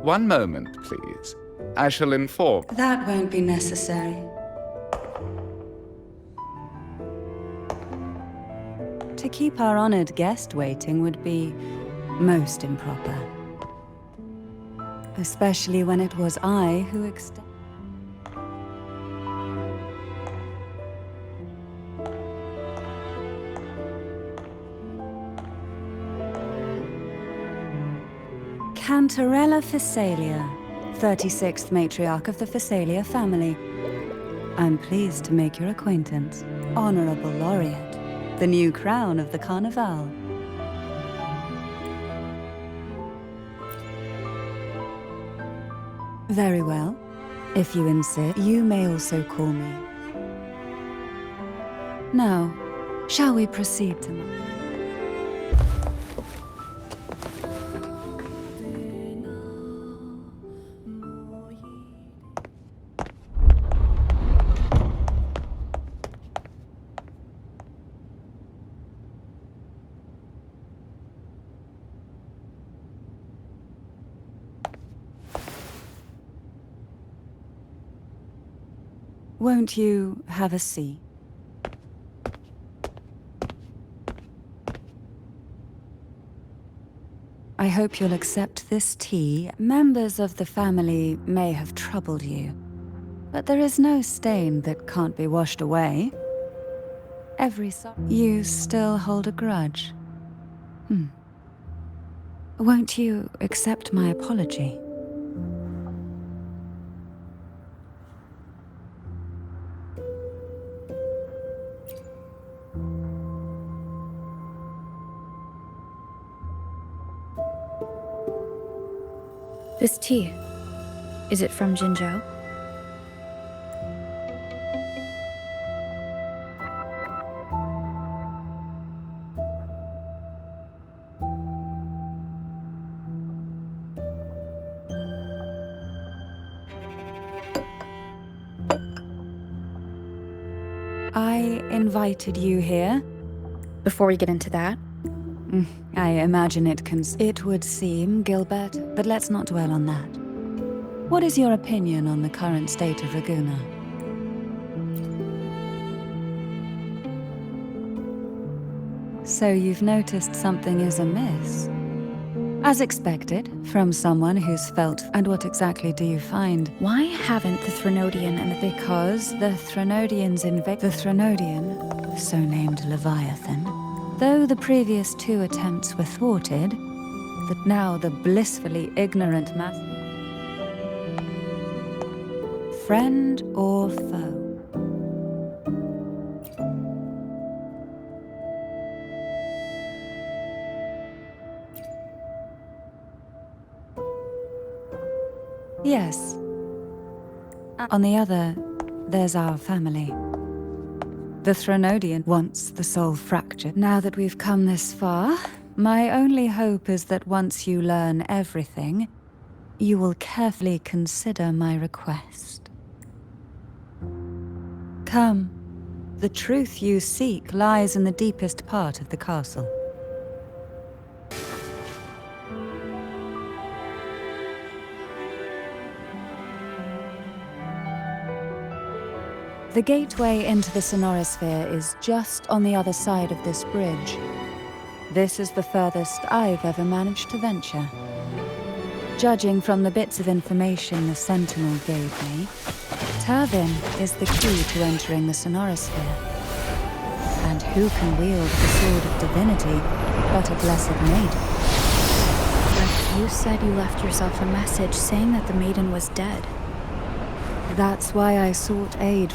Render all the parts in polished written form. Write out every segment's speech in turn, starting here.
One moment, please. I shall inform. That won't be necessary. To keep our honored guest waiting would be most improper. Especially when it was I who extended. Cartethyia Phasalia, 36th matriarch of the Phasalia family. I'm pleased to make your acquaintance. Honorable Laureate, the new crown of the Carnival. Very well. If you insist, you may also call me. Now, shall we proceed to my... Won't you have a seat? I hope you'll accept this tea. Members of the family may have troubled you, but there is no stain that can't be washed away. You still hold a grudge. Won't you accept my apology? This tea, is it from Jinzhou? I invited you here. Before we get into that, I imagine it would seem, Gilbert, but let's not dwell on that. What is your opinion on the current state of Raguna? So you've noticed something is amiss? As expected, from someone who's felt... And what exactly do you find? why haven't the Threnodian and the... Because the Threnodians invade... The Threnodian, so named Leviathan, though the previous two attempts were thwarted, that now the blissfully ignorant mass... Friend or foe? Yes. On the other, there's our family. The Threnodian wants the soul fractured. Now that we've come this far, my only hope is that once you learn everything, you will carefully consider my request. Come. The truth you seek lies in the deepest part of the castle. The gateway into the Sonorosphere is just on the other side of this bridge. This is the furthest I've ever managed to venture. Judging from the bits of information the Sentinel gave me, Turvin is the key to entering the Sonorosphere. And who can wield the Sword of Divinity but a blessed maiden? But you said you left yourself a message saying that the maiden was dead. That's why I sought aid.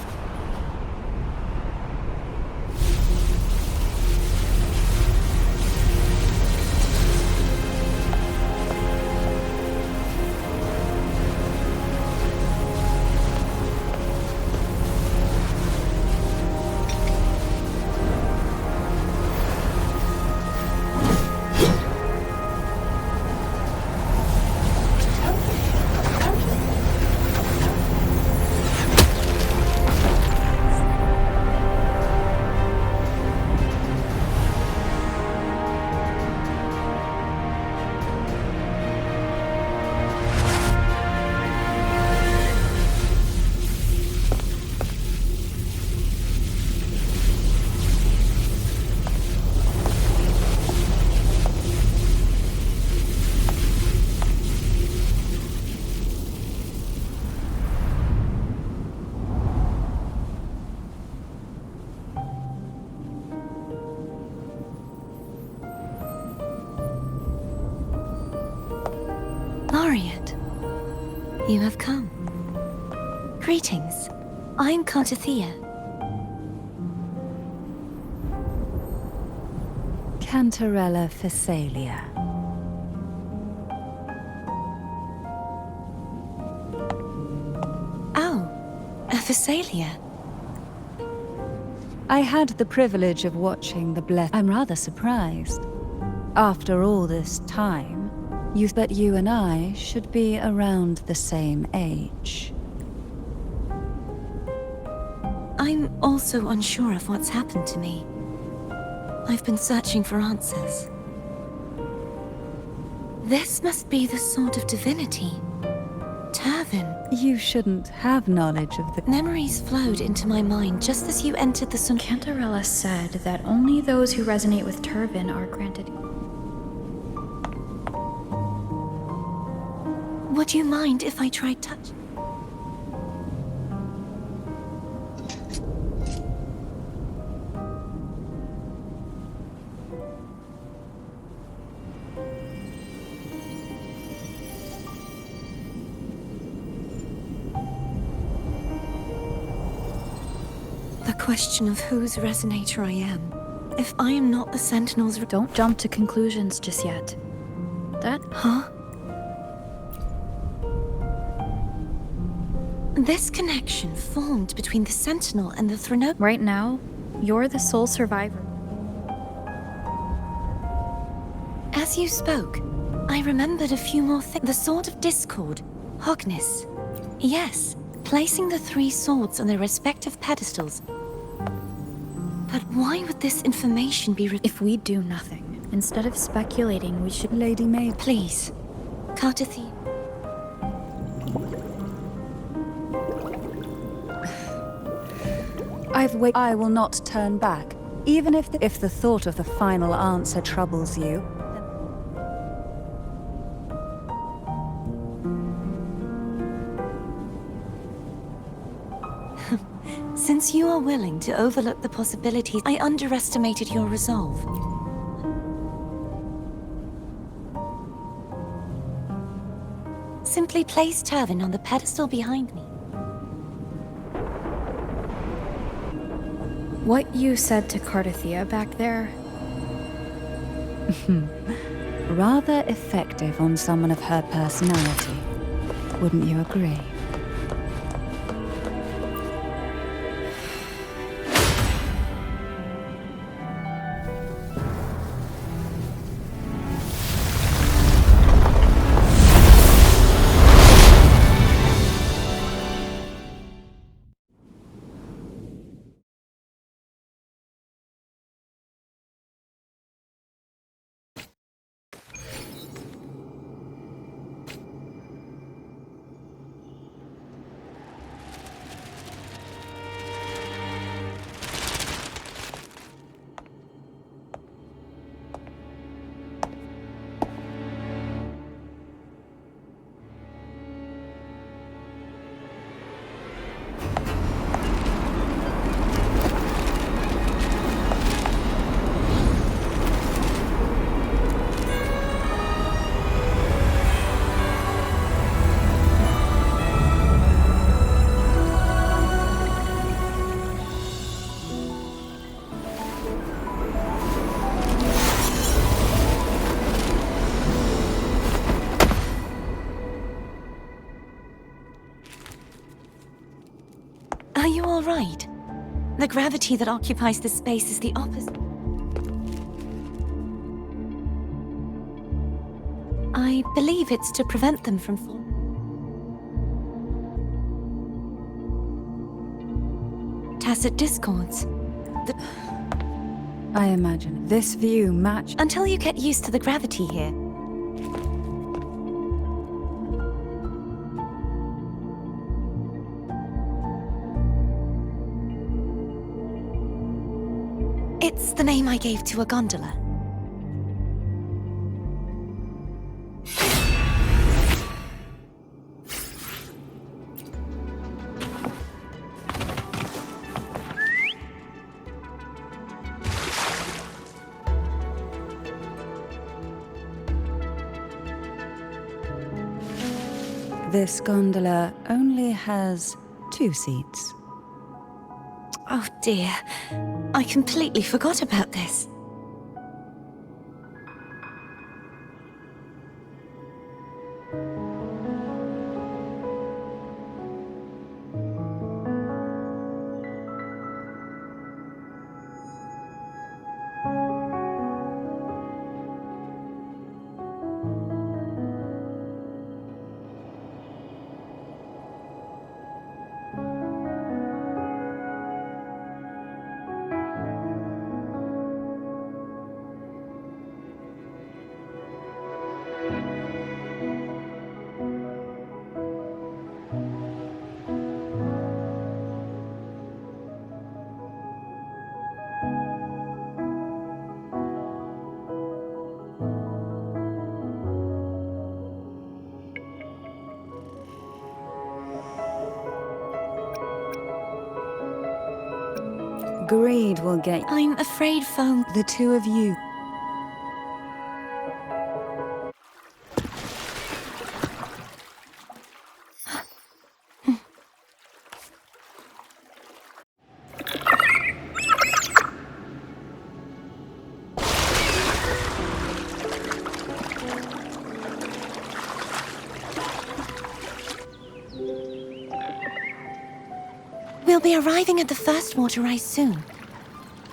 You have come. Greetings. I'm Cartethyia. Cantarella Phasalia. Oh, a Phasalia. I had the privilege of watching the I'm rather surprised. After all this time, but you and I should be around the same age. I'm also unsure of what's happened to me. I've been searching for answers. This must be the sort of divinity. Turvin. You shouldn't have knowledge of the... Memories flowed into my mind just as you entered the sun. Cantarella said that only those who resonate with Turvin are granted. Would you mind if I tried touch? The question of whose resonator I am. If I am not the Sentinel's... Don't jump to conclusions just yet. Huh? This connection formed between the Sentinel and the Throne. Right now, you're the sole survivor. As you spoke, I remembered a few more things. The Sword of Discord, Hognis. Yes, placing the 3 swords on their respective pedestals. But why would this information be If we do nothing, instead of speculating, we should... Lady Maid. Please, Cartethyia. I will not turn back, even if the thought of the final answer troubles you. Since you are willing to overlook the possibilities, I underestimated your resolve. Simply place Turvin on the pedestal behind me. What you said to Cartethyia back there... Rather effective on someone of her personality. Wouldn't you agree? Are you all right? The gravity that occupies this space is the opposite. I believe it's to prevent them from falling. Tacit discords. I imagine this view match... Until you get used to the gravity here. It's the name I gave to a gondola. This gondola only has 2 seats. Oh dear. I completely forgot about this. Greed will get I'm afraid foam. the 2 of you. We'll be arriving at the first water rise soon.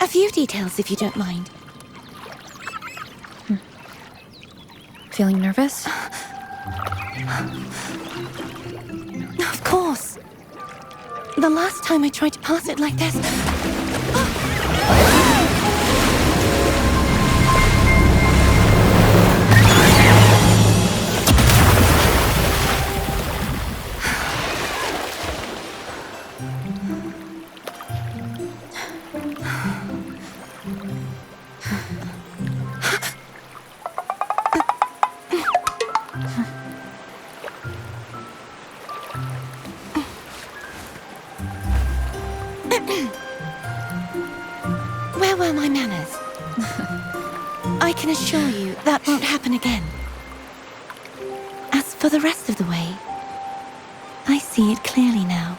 A few details, if you don't mind. Feeling nervous? Of course. The last time I tried to pass it like this... Where were my manners? I can assure you that won't happen again. As for the rest of the way, I see it clearly now.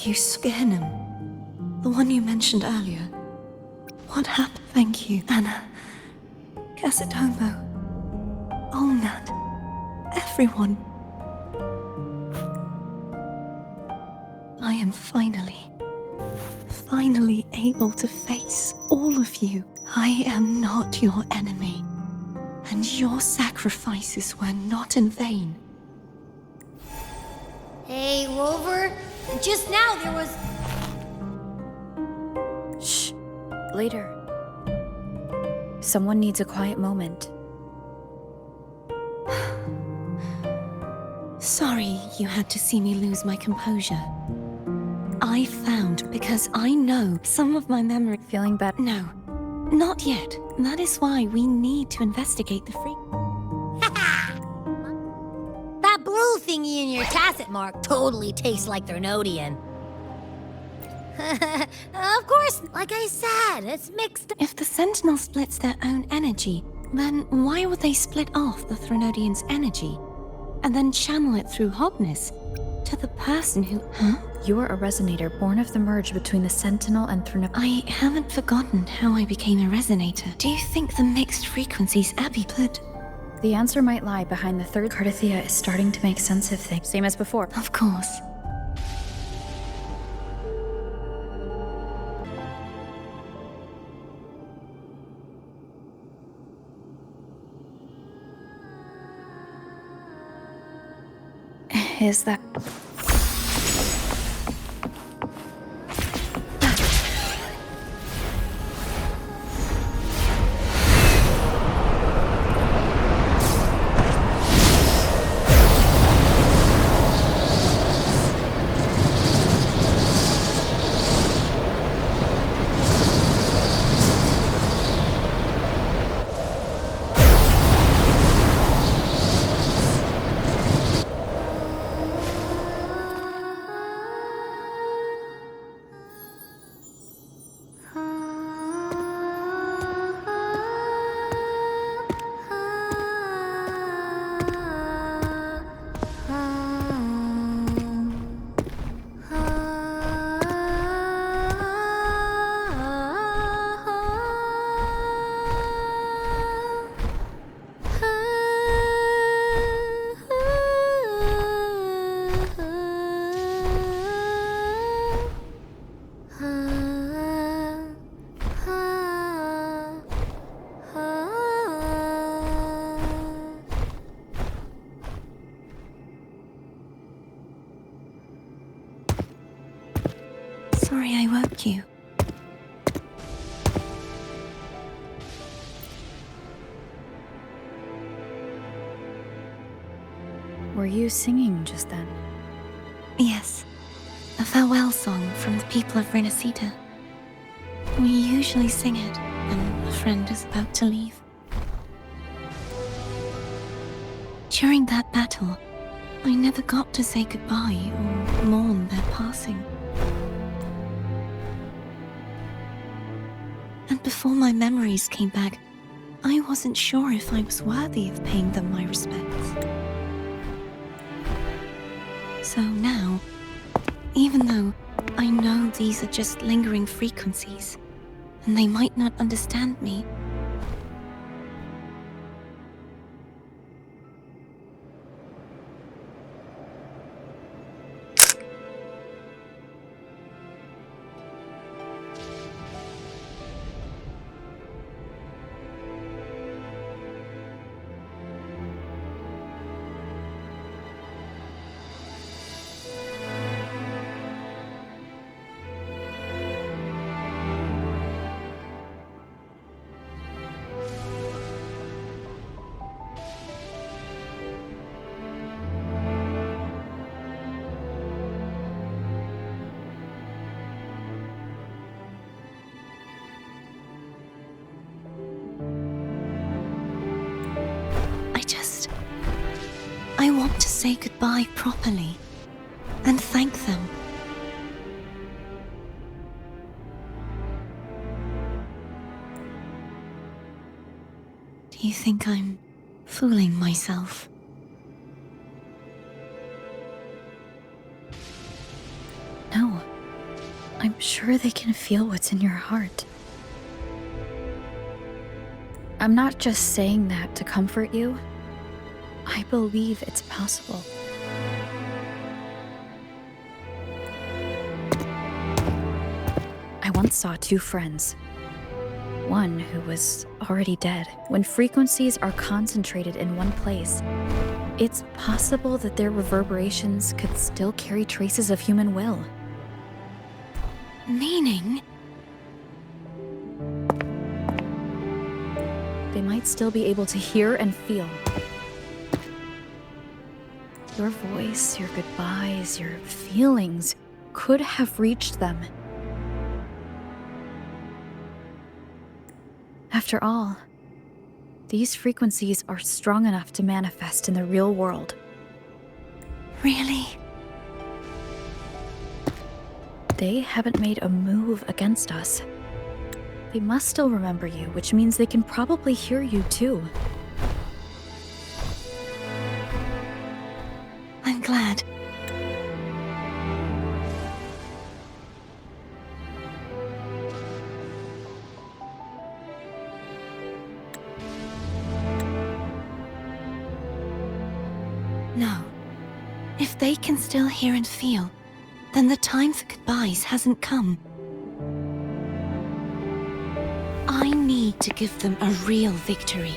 You scared him. The one you mentioned earlier. What happened? Thank you, Anna. Casatomo. Olnat. Everyone. I am finally able to face all of you. I am not your enemy. And your sacrifices were not in vain. Hey, Rover. Just now there was... Shh. Later. Someone needs a quiet moment. Sorry you had to see me lose my composure. I found because I know some of my memory... Feeling better? No, not yet. That is why we need to investigate the freak. That blue thingy in your tacit mark totally tastes like Thernodian. Of course, like I said, it's mixed. If the Sentinel splits their own energy, then why would they split off the Threnodian's energy and then channel it through Hognis to the person who... Huh? You are a resonator born of the merge between the Sentinel and I haven't forgotten how I became a resonator. Do you think the mixed frequencies Abby put? The answer might lie behind the third. Cartethyia is starting to make sense of things. Same as before. Of course. Is that... sorry I woke you. Were you singing just then? Yes, a farewell song from the people of Renacita. We usually sing it when a friend is about to leave. During that battle, I never got to say goodbye or mourn their passing. And before my memories came back, I wasn't sure if I was worthy of paying them my respects. So now, even though I know these are just lingering frequencies, and they might not understand me, I want to say goodbye properly and thank them. Do you think I'm fooling myself? No. I'm sure they can feel what's in your heart. I'm not just saying that to comfort you. I believe it's possible. I once saw two friends. One who was already dead. When frequencies are concentrated in one place, it's possible that their reverberations could still carry traces of human will. Meaning? They might still be able to hear and feel. Your voice, your goodbyes, your feelings could have reached them. After all, these frequencies are strong enough to manifest in the real world. Really? They haven't made a move against us. They must still remember you, which means they can probably hear you too. I'm glad. No. If they can still hear and feel, then the time for goodbyes hasn't come. I need to give them a real victory.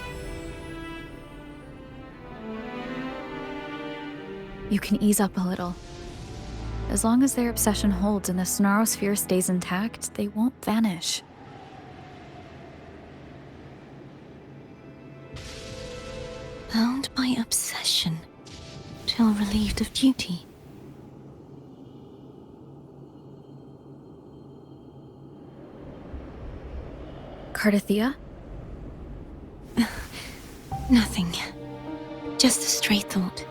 You can ease up a little. As long as their obsession holds and the Sonarosphere stays intact, they won't vanish. Bound by obsession, till relieved of duty. Cartethyia? Nothing. Just a stray thought.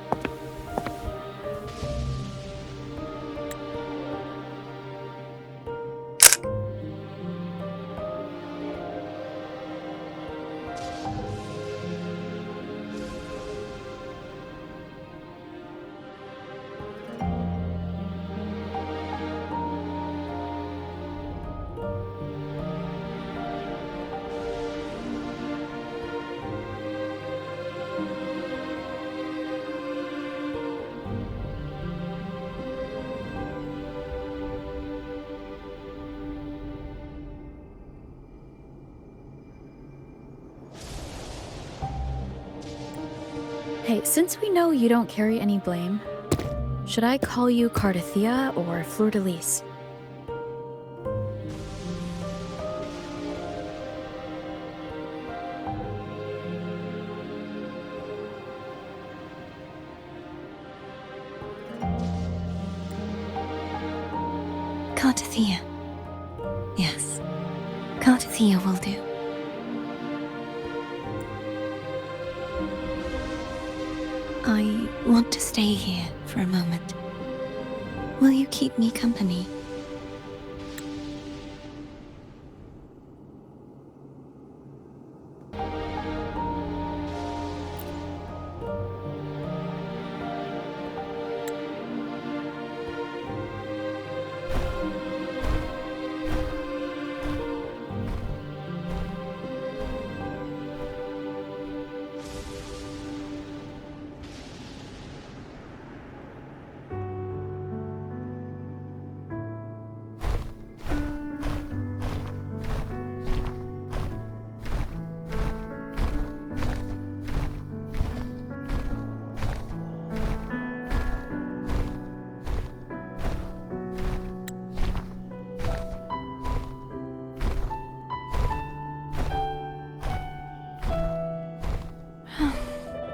Hey, since we know you don't carry any blame, should I call you Cartethyia or Fleur de Lis? Cartethyia. Yes, Cartethyia will do. I want to stay here for a moment. Will you keep me company?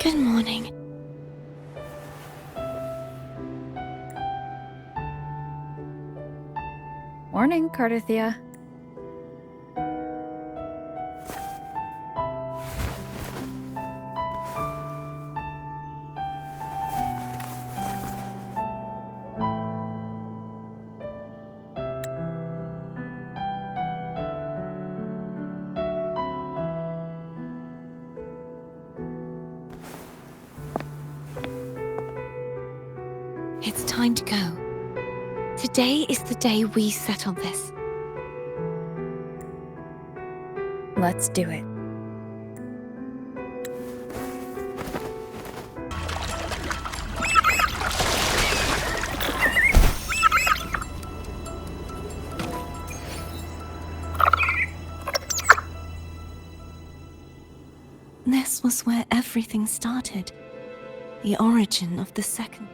Good morning. Morning, Cartethyia. It's time to go. Today is the day we settle this. Let's do it. This was where everything started. The origin of the second.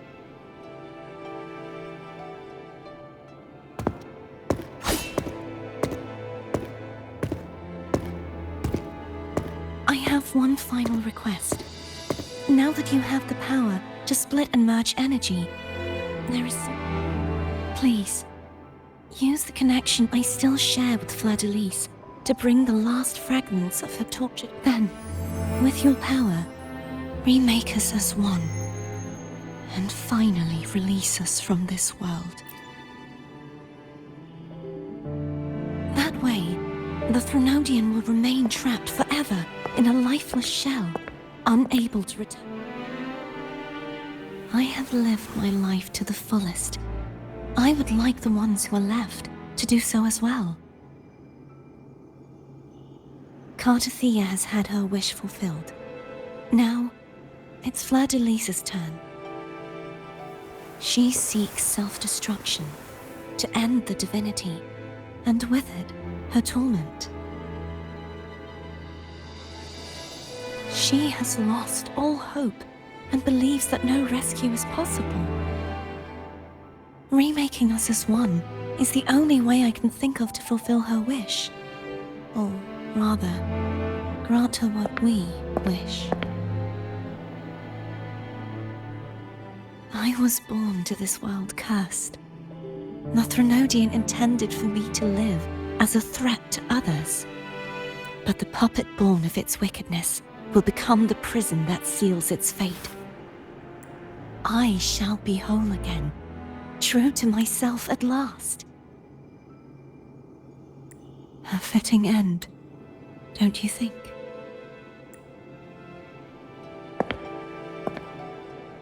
I have one final request. Now that you have the power to split and merge energy, there is... Please, use the connection I still share with Fleur-de-Lis to bring the last fragments of her tortured... Then, with your power, remake us as one, and finally release us from this world. That way, the Threnodian will remain trapped forever in a lifeless shell, unable to return. I have lived my life to the fullest. I would like the ones who are left to do so as well. Cartethyia has had her wish fulfilled. Now, it's Fleur-de-Lis's turn. She seeks self-destruction to end the divinity, and with it, her torment. She has lost all hope and believes that no rescue is possible. Remaking us as one is the only way I can think of to fulfill her wish. Or rather, grant her what we wish. I was born to this world cursed. The Threnodian intended for me to live as a threat to others. But the puppet born of its wickedness will become the prison that seals its fate. I shall be whole again, true to myself at last. A fitting end, don't you think?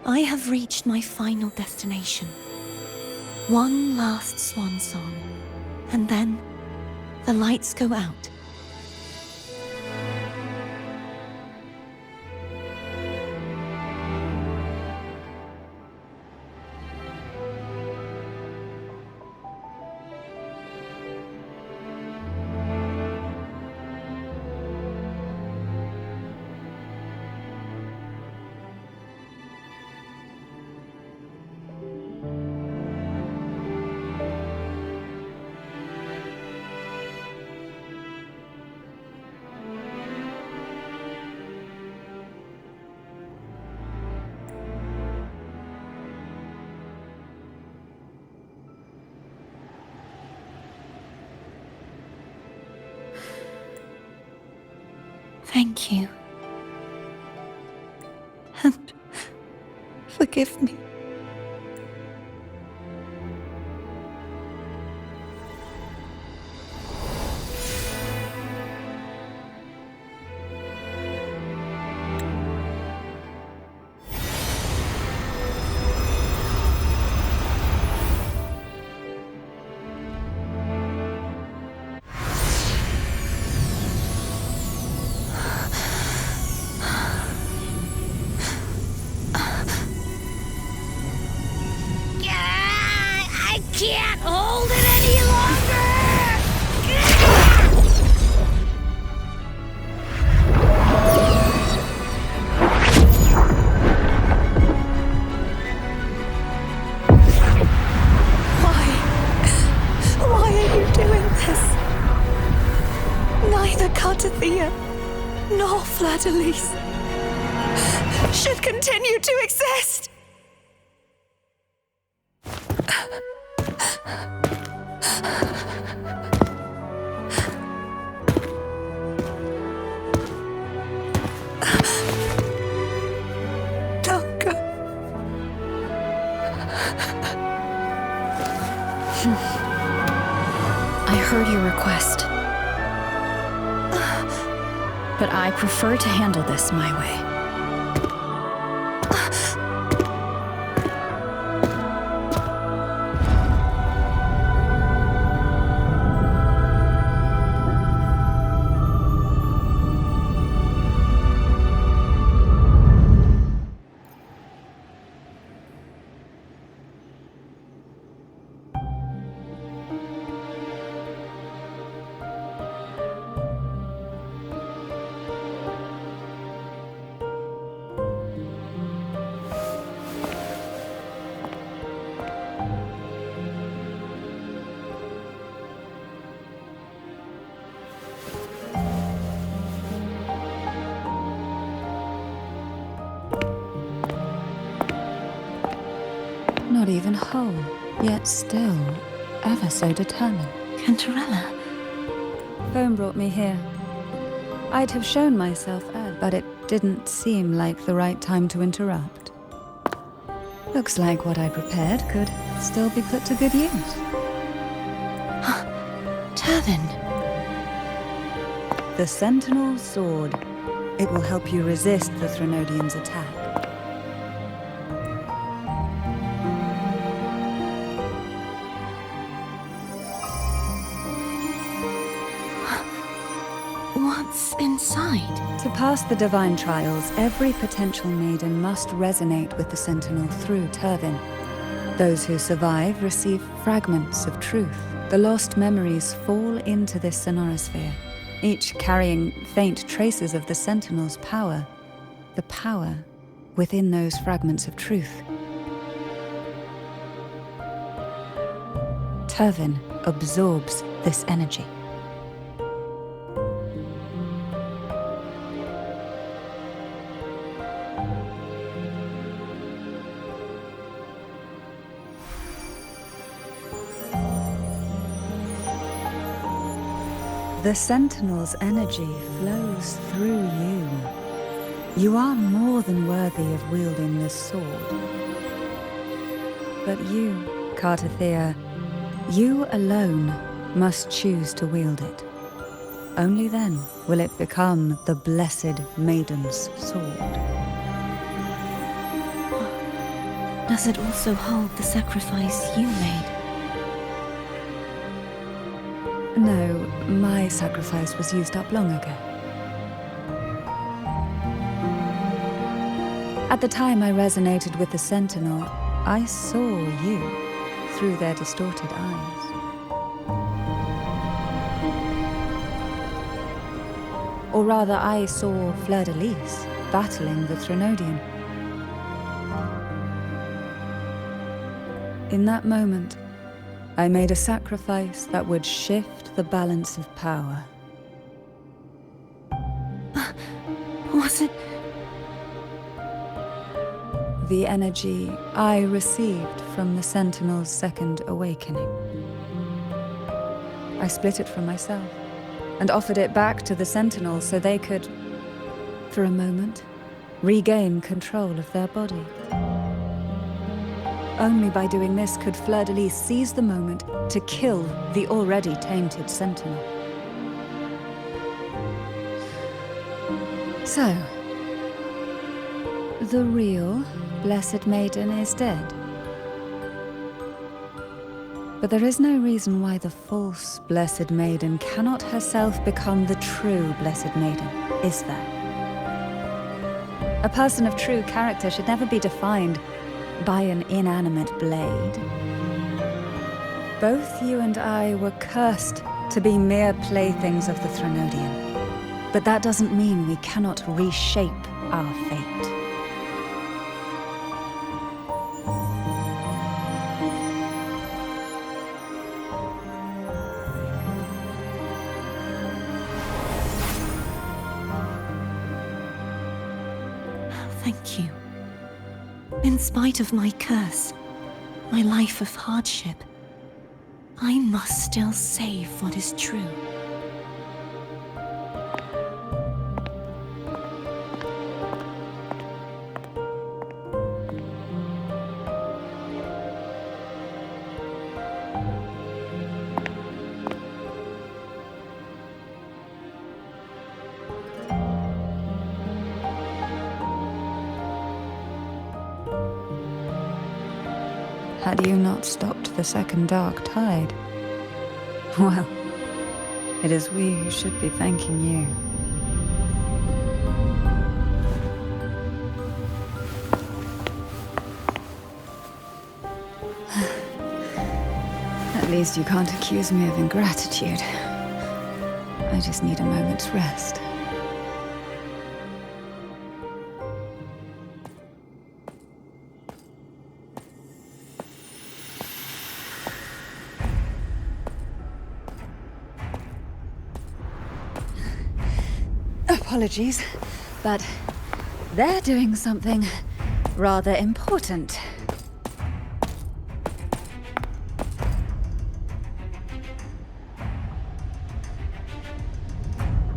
I have reached my final destination. One last swan song, and then the lights go out. Thank you. And forgive me. I can't hold it any longer! Why are you doing this? Neither Cartethyia nor Fleur-de-Lis should continue to exist. Don't go. I heard your request. But I prefer to handle this my way. Not even whole, yet still ever so determined. Cantarella. Home brought me here. I'd have shown myself earlier, but it didn't seem like the right time to interrupt. Looks like what I prepared could still be put to good use. Turvin. The Sentinel's sword. It will help you resist the Threnodian's attack. What's inside? To pass the divine trials, every potential maiden must resonate with the Sentinel through Turvin. Those who survive receive fragments of truth. The lost memories fall into this sonorosphere, each carrying faint traces of the Sentinel's power, the power within those fragments of truth. Turvin absorbs this energy. The Sentinel's energy flows through you. You are more than worthy of wielding this sword. But you, Cartethyia, you alone must choose to wield it. Only then will it become the Blessed Maiden's sword. Does it also hold the sacrifice you made? No, my sacrifice was used up long ago. At the time I resonated with the Sentinel, I saw you through their distorted eyes. Or rather, I saw Fleur-de-Lis battling the Threnodian. In that moment, I made a sacrifice that would shift the balance of power. Was it? The energy I received from the Sentinel's second awakening. I split it from myself and offered it back to the Sentinel so they could for a moment, regain control of their body. Only by doing this could Fleur-de-Lis seize the moment to kill the already tainted Sentinel. So, the real Blessed Maiden is dead. But there is no reason why the false Blessed Maiden cannot herself become the true Blessed Maiden, is there? A person of true character should never be defined by an inanimate blade. Both you and I were cursed to be mere playthings of the Threnodian. But that doesn't mean we cannot reshape our fate. Thank you. In spite of my curse, my life of hardship, I must still save what is true. Had you not stopped the second dark tide? Well, it is we who should be thanking you. At least you can't accuse me of ingratitude. I just need a moment's rest. Apologies, but they're doing something rather important.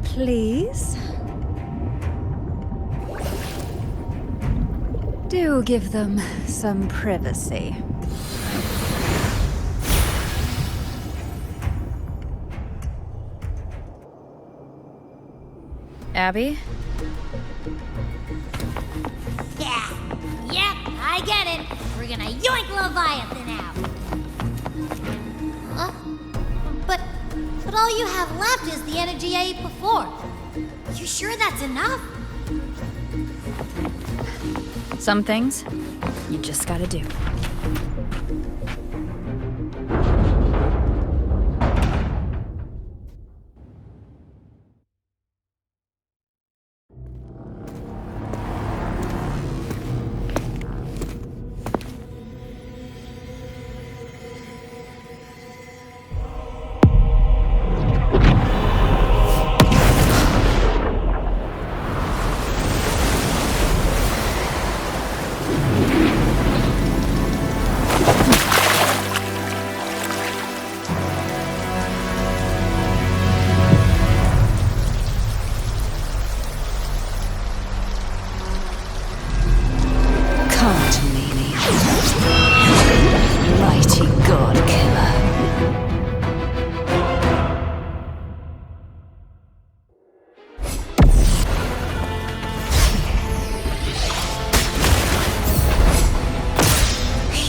Please? Do give them some privacy. Abby? Yeah, I get it. We're gonna yoink Leviathan out. Huh? But all you have left is the energy I ate before. You sure that's enough? Some things you just gotta do.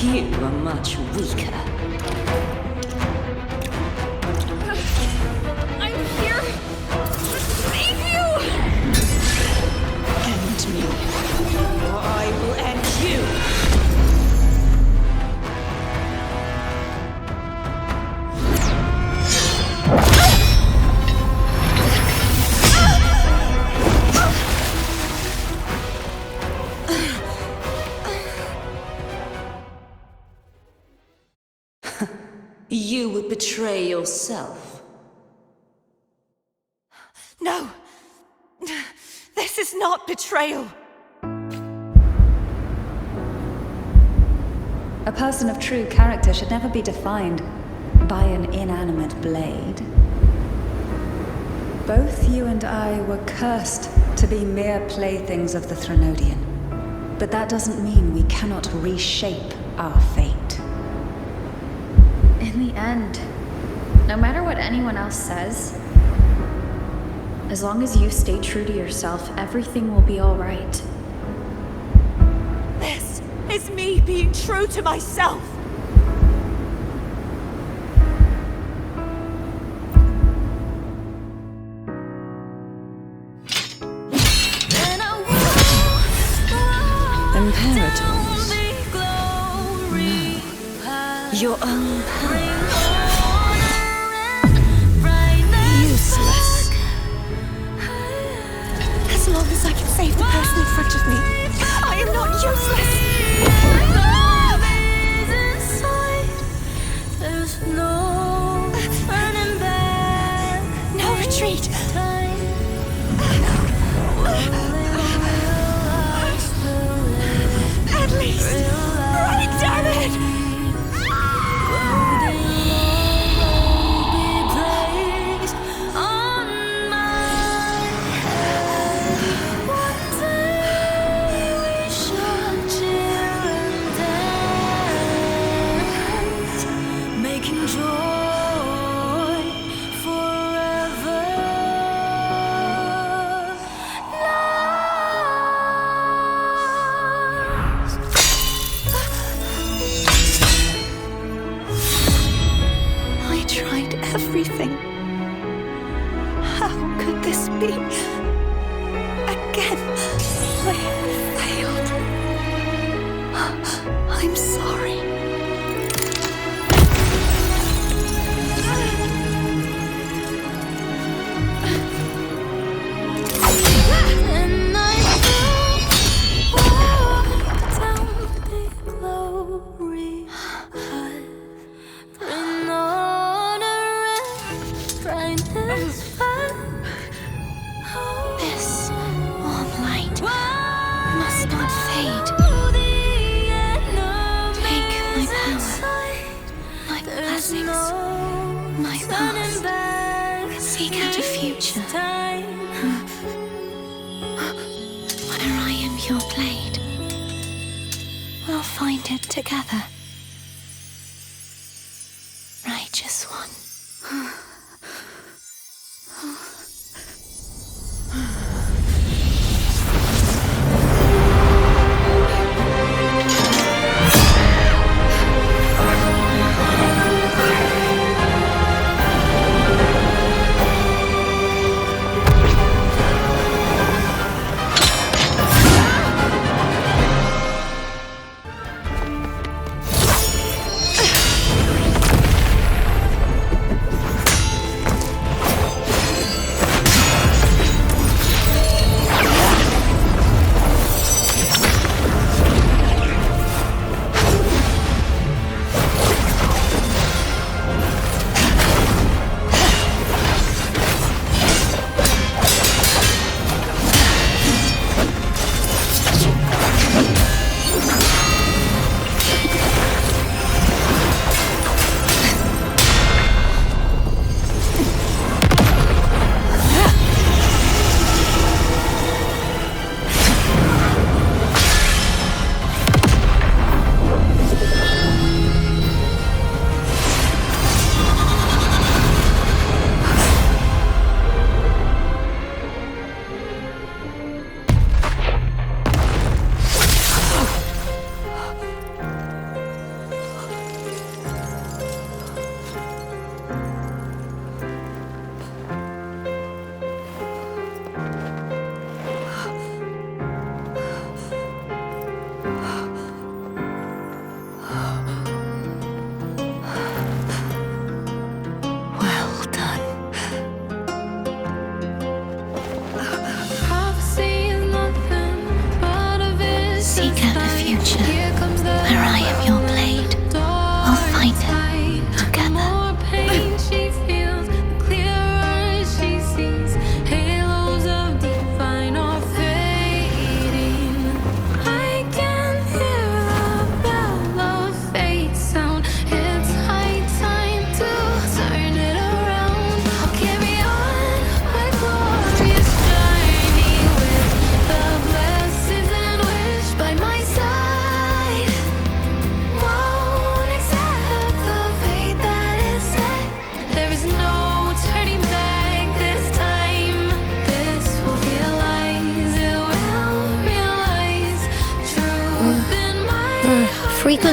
You are much weaker. I'm here to save you! End me, or I will end you! You would betray yourself. No! This is not betrayal! A person of true character should never be defined by an inanimate blade. Both you and I were cursed to be mere playthings of the Threnodian. But that doesn't mean we cannot reshape our fate. In the end, no matter what anyone else says, as long as you stay true to yourself, everything will be all right. This is me being true to myself. Imperators? Your own power. Useless. As long as I can save the person in front of me, I am not useless. No retreat. At least, right, damn it! Everything. How could this be? Again, I failed. I'm sorry. And I down the glory This warm light must not fade. Take my power, my blessings, my past. Seek out a future. Where I am your blade, we'll find it together. Righteous one.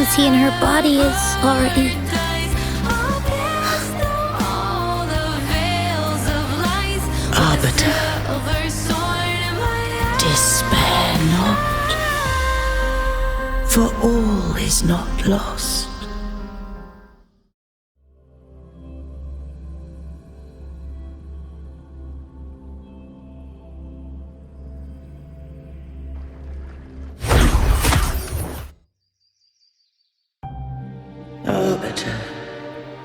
frequency in her body is already... Arbiter, despair not, for all is not lost. Arbiter,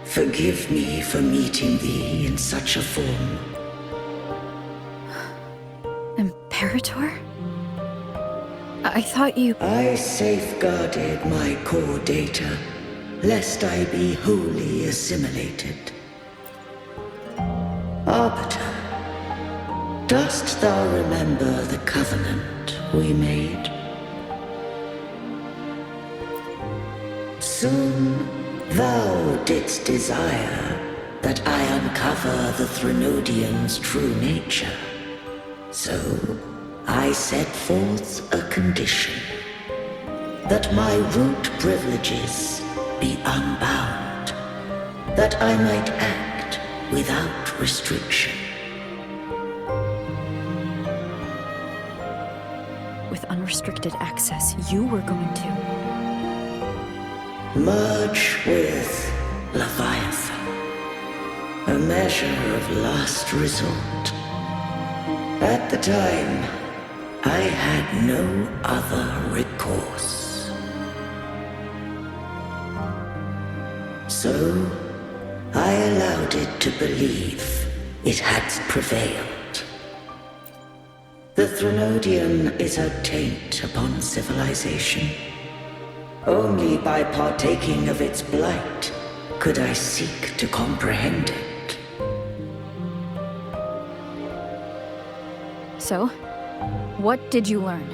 forgive me for meeting thee in such a form. Imperator? I thought you... I safeguarded my core data, lest I be wholly assimilated. Arbiter, dost thou remember the covenant we made? Soon, thou didst desire that I uncover the Threnodian's true nature. So, I set forth a condition, that my root privileges be unbound, that I might act without restriction. With unrestricted access, you were going to... Merge with Leviathan, a measure of last resort. At the time, I had no other recourse. So, I allowed it to believe it had prevailed. The Threnodian is a taint upon civilization. Only by partaking of its blight could I seek to comprehend it. So, what did you learn?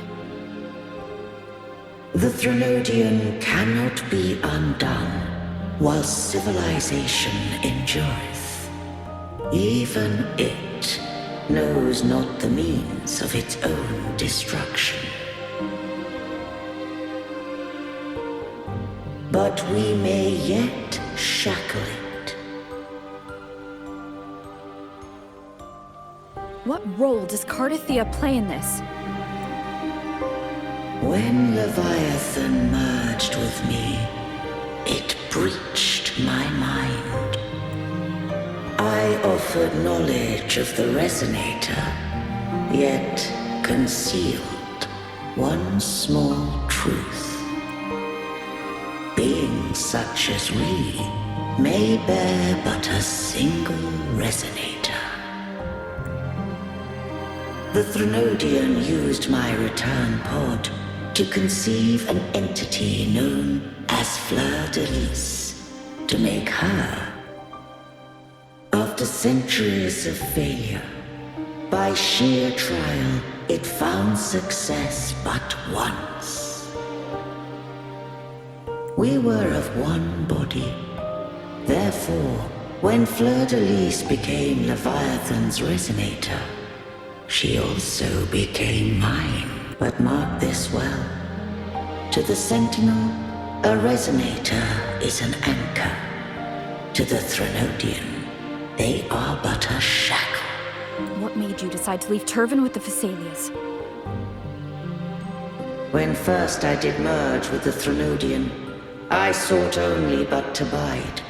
The Threnodian cannot be undone while civilization endureth. Even it knows not the means of its own destruction. But we may yet shackle it. What role does Cartethyia play in this? When Leviathan merged with me, it breached my mind. I offered knowledge of the Resonator, yet concealed one small truth. Beings such as we may bear but a single Resonator. The Threnodian used my return pod to conceive an entity known as Fleur de Lis, to make her. After centuries of failure, by sheer trial, it found success but once. We were of one body. Therefore, when Fleur de Lis became Leviathan's Resonator, she also became mine. But mark this well. To the Sentinel, a Resonator is an anchor. To the Threnodian, they are but a shackle. What made you decide to leave Turvan with the Phasaelias? When first I did merge with the Threnodian, I sought only but to bide,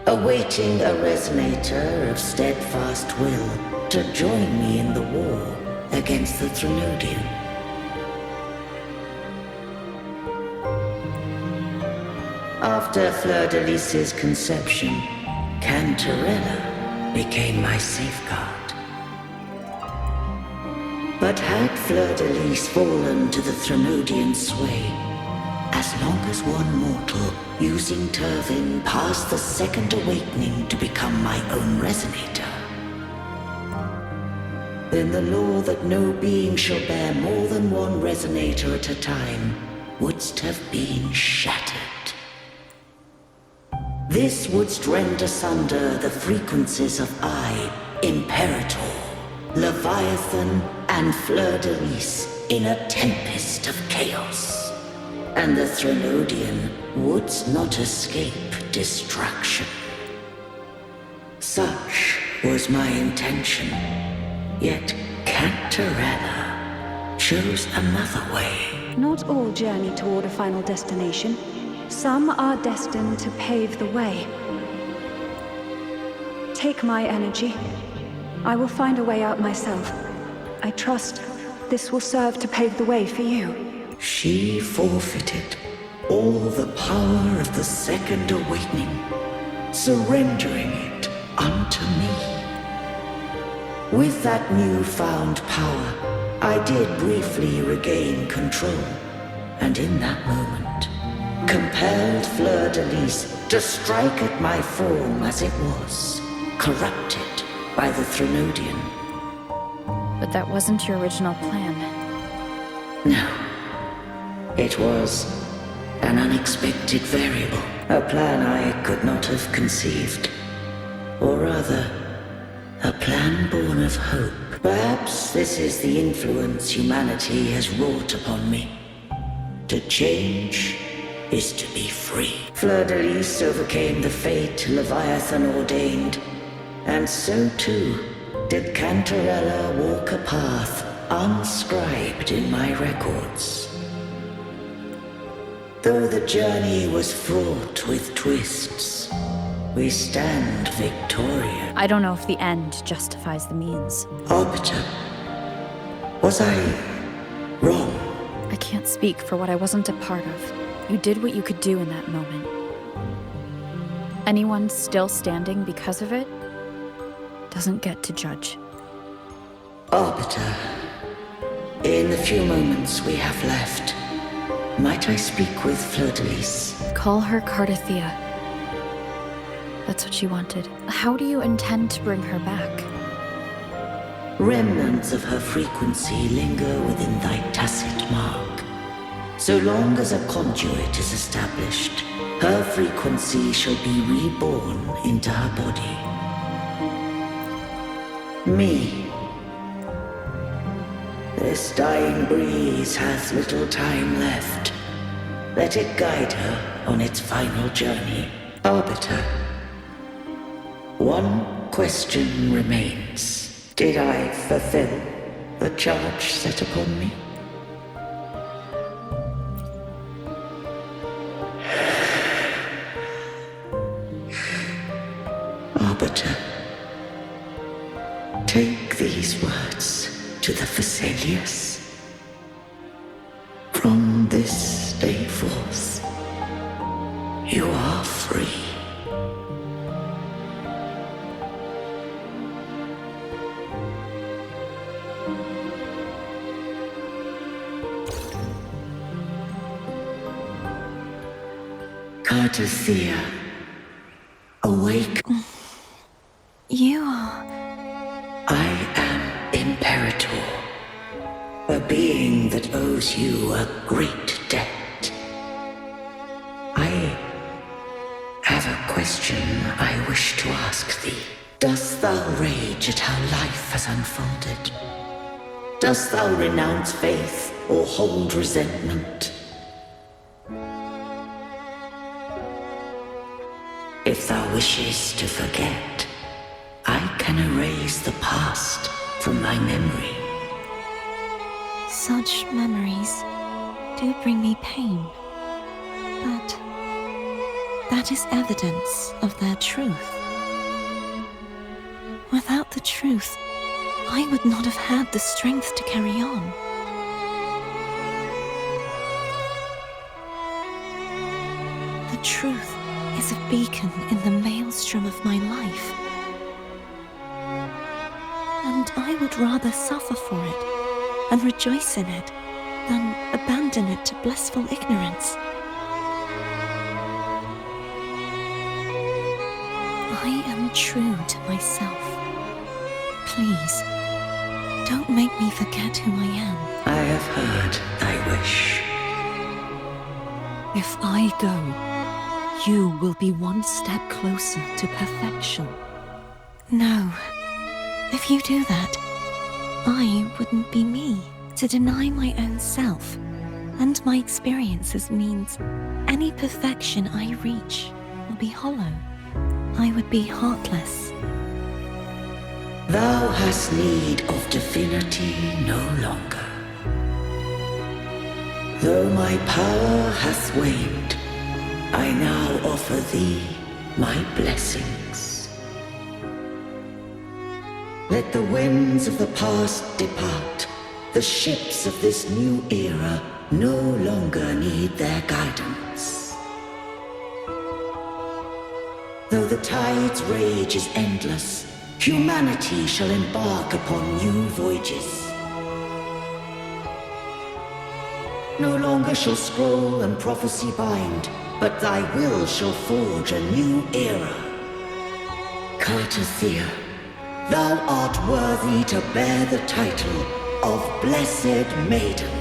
awaiting a Resonator of steadfast will to join me in the war against the Threnodian. After Fleur de Lis's conception, Cantarella became my safeguard. But had Fleur de Lis fallen to the Threnodian sway, as long as one mortal using Turvin passed the second awakening to become my own Resonator, then the law that no being shall bear more than one Resonator at a time wouldst have been shattered. This wouldst rend asunder the frequencies of I, Imperator, Leviathan, and Fleur de Lis in a tempest of chaos. and the Threnodian would not escape destruction. Such was my intention, yet Cartethyia chose another way. Not all journey toward a final destination. Some are destined to pave the way. Take my energy. I will find a way out myself. I trust this will serve to pave the way for you. She forfeited all the power of the Second Awakening, surrendering it unto me. With that newfound power, I did briefly regain control, and in that moment, compelled Fleur-de-Lis to strike at my form as it was, corrupted by the Threnodian. But that wasn't your original plan. No. It was an unexpected variable, a plan I could not have conceived. Or rather, a plan born of hope. Perhaps this is the influence humanity has wrought upon me. To change is to be free. Fleur-de-Lis overcame the fate Leviathan ordained, and so too did Cartethyia walk a path unscribed in my records. Though the journey was fraught with twists, we stand victorious. I don't know if the end justifies the means. Arbiter, was I wrong? I can't speak for what I wasn't a part of. You did what you could do in that moment. Anyone still standing because of it doesn't get to judge. Arbiter, in the few moments we have left, might I speak with Fleur-de-Lis? Call her Cartethyia. That's what she wanted. How do you intend to bring her back? Remnants of her frequency linger within thy tacit mark. So long as a conduit is established, her frequency shall be reborn into her body. Me. This dying breeze hath little time left. Let it guide her on its final journey. Arbiter, one question remains. Did I fulfill the charge set upon me? Arbiter, take these words to the Phasaelius. From this day forth, you are free. Cartethyia, awake. You are... I am Imperator, a being that owes you a great debt. I have a question I wish to ask thee. Dost thou rage at how life has unfolded? Dost thou renounce faith or hold resentment? If thou wishes to forget, I can erase the past from thy memory. Such memories do bring me pain, but that is evidence of their truth. Without the truth, I would not have had the strength to carry on. The truth is a beacon in the maelstrom of my life. And I would rather suffer for it and rejoice in it than abandon it to blissful ignorance. I am true to myself. Please, don't make me forget who I am. I have heard thy wish. If I go, you will be one step closer to perfection. No. If you do that, I wouldn't be me. To deny my own self And my experiences means any perfection I reach will be hollow. I would be heartless. Thou hast need of divinity no longer. Though my power hath waned, I now offer thee my blessings. Let the winds of the past depart. The ships of this new era no longer need their guidance. Though the tide's rage is endless, humanity shall embark upon new voyages. No longer shall scroll and prophecy bind, but thy will shall forge a new era. Cartethyia, thou art worthy to bear the title of Blessed Maiden.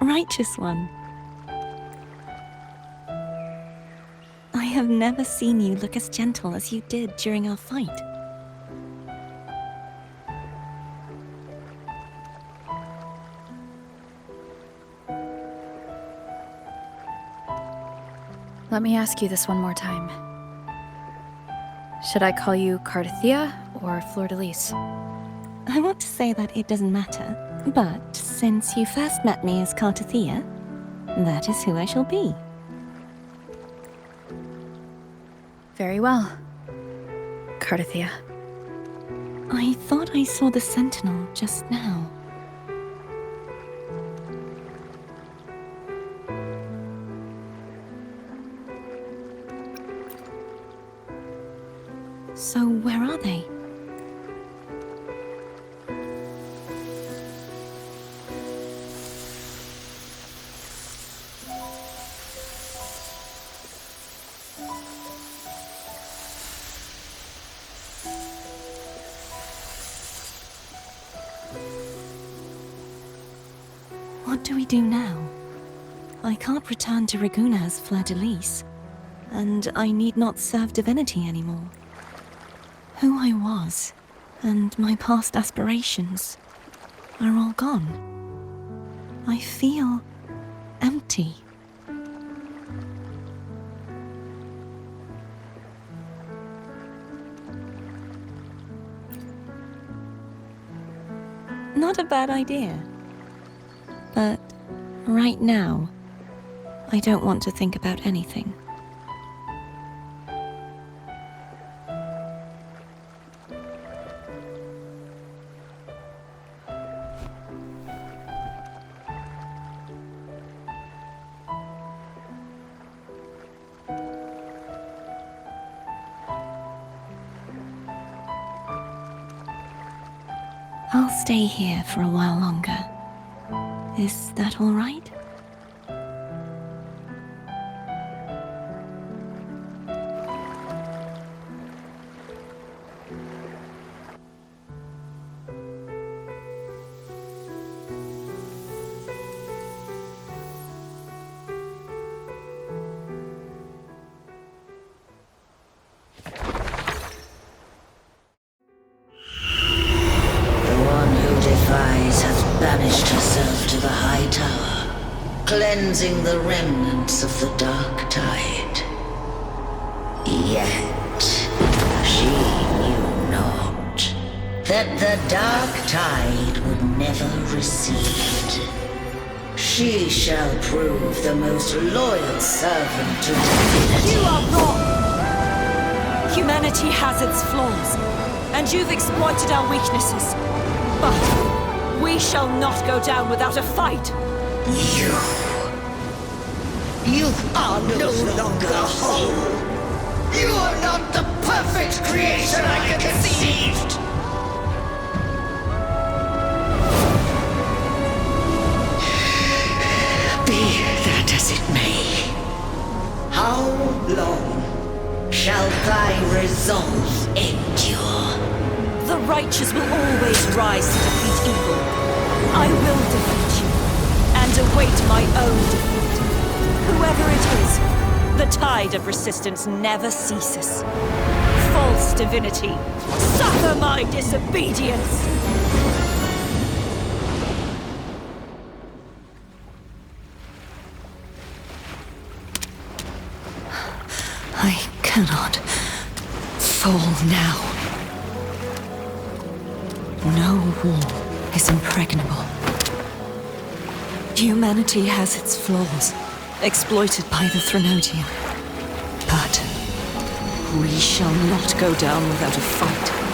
Righteous one. I have never seen you look as gentle as you did during our fight. Let me ask you this one more time. Should I call you Cartethyia or Fleur-de-Lis? I want to say that it doesn't matter, but since you first met me as Cartethyia, that is who I shall be. Very well. Cartethyia. I thought I saw the Sentinel just now. So where are they? What do we do now? I can't return to Reguna as Fleur-de-Lis, and I need not serve divinity anymore. Who I was, and my past aspirations, are all gone. I feel empty. Not a bad idea. But right now, I don't want to think about anything. I'll stay here for a while longer. Is that all right? Banished herself to the high tower, cleansing the remnants of the dark tide. Yet she knew not that the dark tide would never recede. She shall prove the most loyal servant to divinity. You are wrong! Humanity has its flaws, and you've exploited our weaknesses. But we shall not go down without a fight! You are no longer whole! You are not the perfect creation I conceived! Be that righteous will always rise to defeat evil. I will defeat you, and await my own defeat. Whoever it is, the tide of resistance never ceases. False divinity, suffer my disobedience! I cannot fall now. No wall is impregnable. Humanity has its flaws, exploited by the Threnodian. But we shall not go down without a fight.